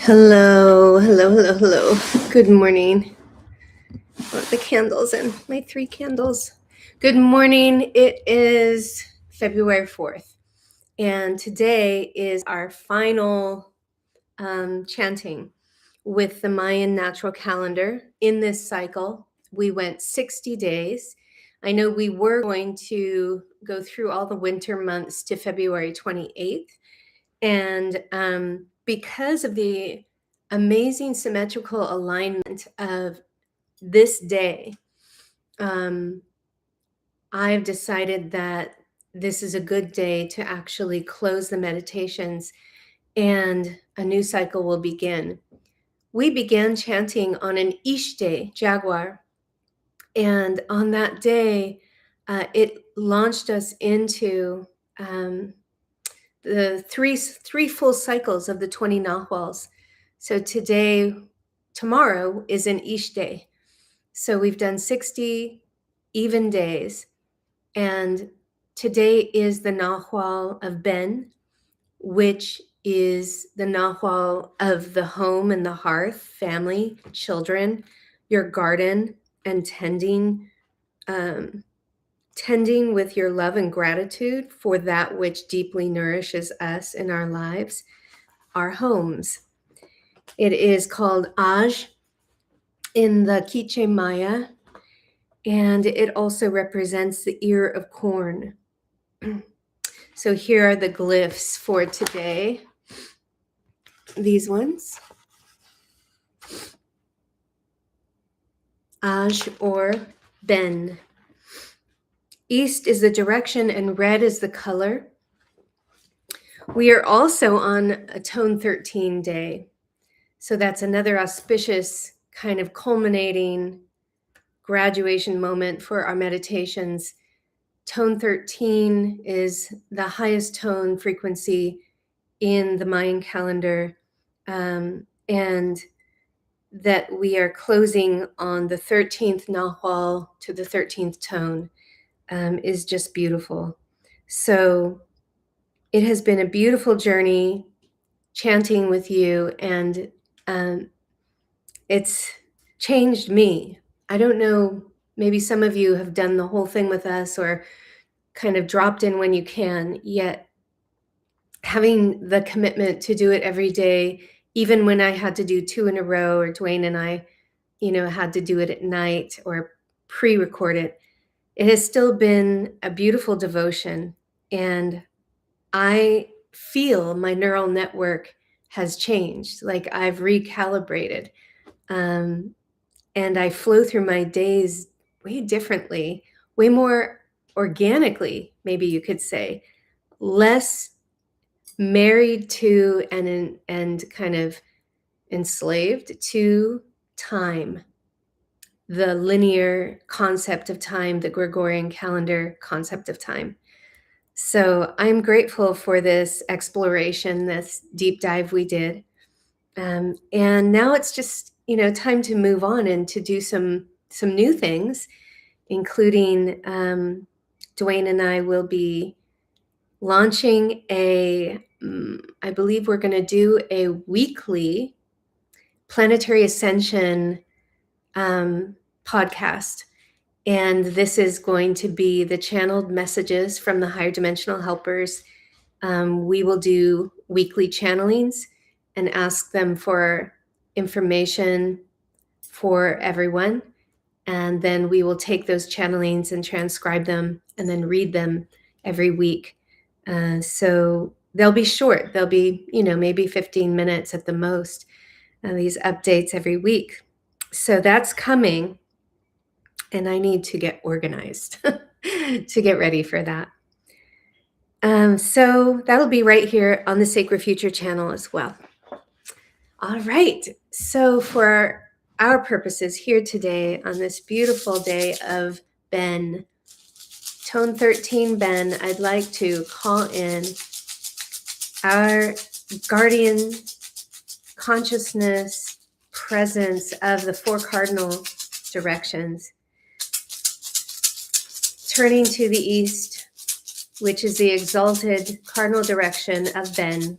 Hello, hello, hello, hello. Good morning. Put the candles in, my 3 candles. Good morning. It is February 4th, and today is our final chanting with the Mayan Natural Calendar. In this cycle, we went 60 days. I know we were going to go through all the winter months to February 28th, and because of the amazing symmetrical alignment of this day, I've decided that this is a good day to actually close the meditations and a new cycle will begin. We began chanting on an Ish day, Jaguar, and on that day, it launched us into the three full cycles of the 20 naguals. So tomorrow is an Ish day. So we've done 60 even days. And today is the nagual of Ben, which is the nagual of the home and the hearth, family, children, your garden, and tending with your love and gratitude for that which deeply nourishes us in our lives, our homes. It is called Aj in the Quiche Maya, and it also represents the ear of corn. So here are the glyphs for today. These ones. Aj or Ben. East is the direction and red is the color. We are also on a tone 13 day. So that's another auspicious kind of culminating graduation moment for our meditations. Tone 13 is the highest tone frequency in the Mayan calendar, and that we are closing on the 13th nahual to the 13th tone is just beautiful. So it has been a beautiful journey chanting with you, and it's changed me. I don't know, maybe some of you have done the whole thing with us or kind of dropped in when you can, yet having the commitment to do it every day, even when I had to do 2 in a row, or Duane and I, had to do it at night or pre-record it, it has still been a beautiful devotion. And I feel my neural network has changed, like I've recalibrated. And I flow through my days way differently, way more organically, maybe you could say, less married to and kind of enslaved to time, the linear concept of time, the Gregorian calendar concept of time. So I'm grateful for this exploration, this deep dive we did. And now it's just, time to move on and to do some new things, including Duane and I will be launching I believe we're going to do a weekly planetary ascension podcast. And this is going to be the channeled messages from the higher dimensional helpers. We will do weekly channelings and ask them for information for everyone. And then we will take those channelings and transcribe them and then read them every week. So they'll be short. They'll be, maybe 15 minutes at the most, these updates every week. So that's coming. And I need to get organized to get ready for that. So that'll be right here on the Sacred Future channel as well. All right. So for our purposes here today on this beautiful day of Ben, Tone 13 Ben, I'd like to call in our guardian consciousness presence of the 4 cardinal directions. Turning to the east, which is the exalted cardinal direction of Ben.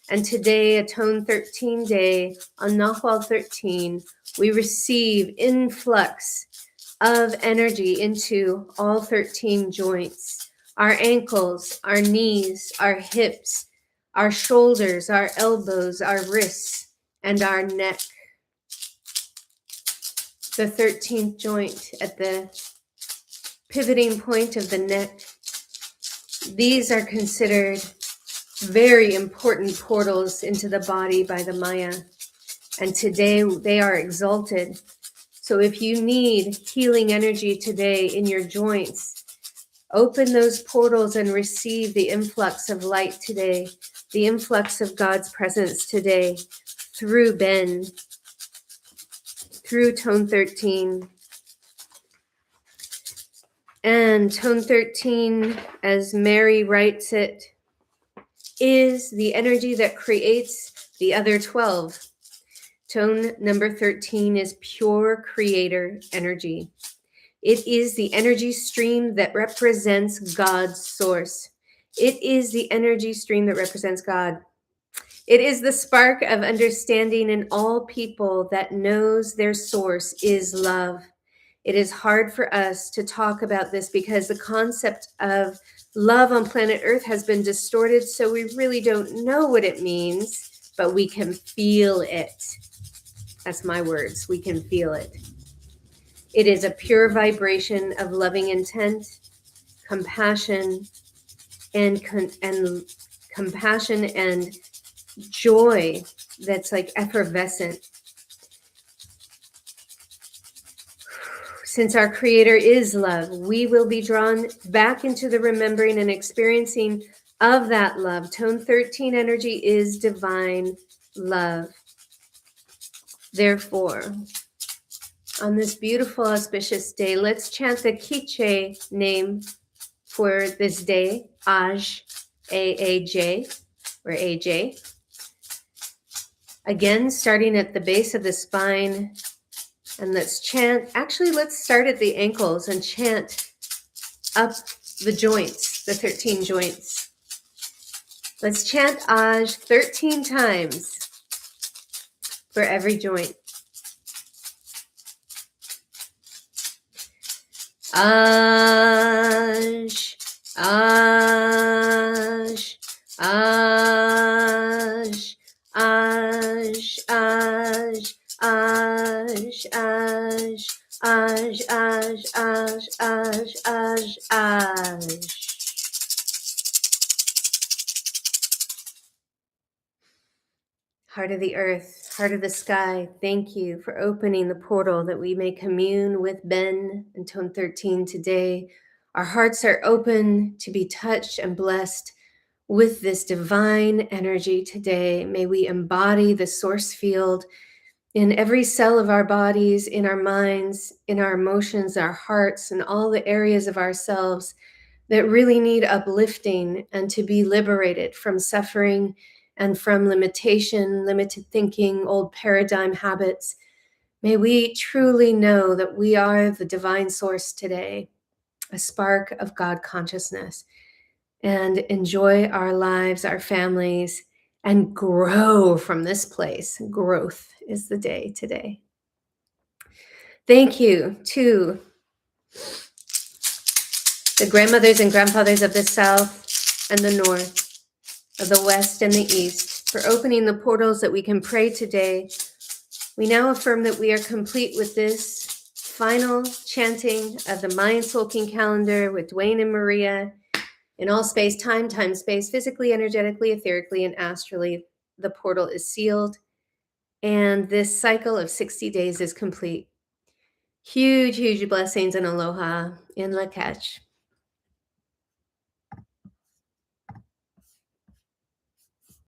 And today, a Tone 13 day on nagual 13, we receive influx of energy into all 13 joints, our ankles, our knees, our hips, our shoulders, our elbows, our wrists, and our neck. The 13th joint at the pivoting point of the neck. These are considered very important portals into the body by the Maya. And today they are exalted. So if you need healing energy today in your joints, open those portals and receive the influx of light today, the influx of God's presence today through Ben, through Tone 13. And Tone 13, as Mary writes it, is the energy that creates the other 12. Tone number 13 is pure creator energy. It is the energy stream that represents God's source. It is the energy stream that represents God. It is the spark of understanding in all people that knows their source is love. It is hard for us to talk about this because the concept of love on planet Earth has been distorted, so we really don't know what it means, but we can feel it. That's my words. We can feel it. It is a pure vibration of loving intent, compassion, and compassion and joy that's like effervescent. Since our Creator is love, we will be drawn back into the remembering and experiencing of that love. Tone 13 energy is divine love. Therefore, on this beautiful, auspicious day, let's chant the Quiche name for this day, Aj, A-A-J, or A-J. Again, starting at the base of the spine, and let's chant, actually let's start at the ankles and chant up the joints, the 13 joints. Let's chant Aj 13 times for every joint. Aj, Aj, Aj, Aj, Aj, Aj, Aj, Aj, Aj, Aj, Aj, Aj, Aj. Heart of the earth, heart of the sky, thank you for opening the portal that we may commune with Ben and Tone 13 today. Our hearts are open to be touched and blessed with this divine energy today. May we embody the source field in every cell of our bodies, in our minds, in our emotions, our hearts, and all the areas of ourselves that really need uplifting and to be liberated from suffering and from limitation, limited thinking, old paradigm habits. May we truly know that we are the divine source today, a spark of God consciousness, and enjoy our lives, our families, and grow from this place. Growth is the day today. Thank you to the grandmothers and grandfathers of the South and the North, of the West and the East, for opening the portals that we can pray today. We now affirm that we are complete with this final chanting of the Mayan Tzolkin calendar with Duane and Maria in all space, time, space, physically, energetically, etherically, and astrally. The portal is sealed, and this cycle of 60 days is complete. Huge, huge blessings and aloha in Lak'ech.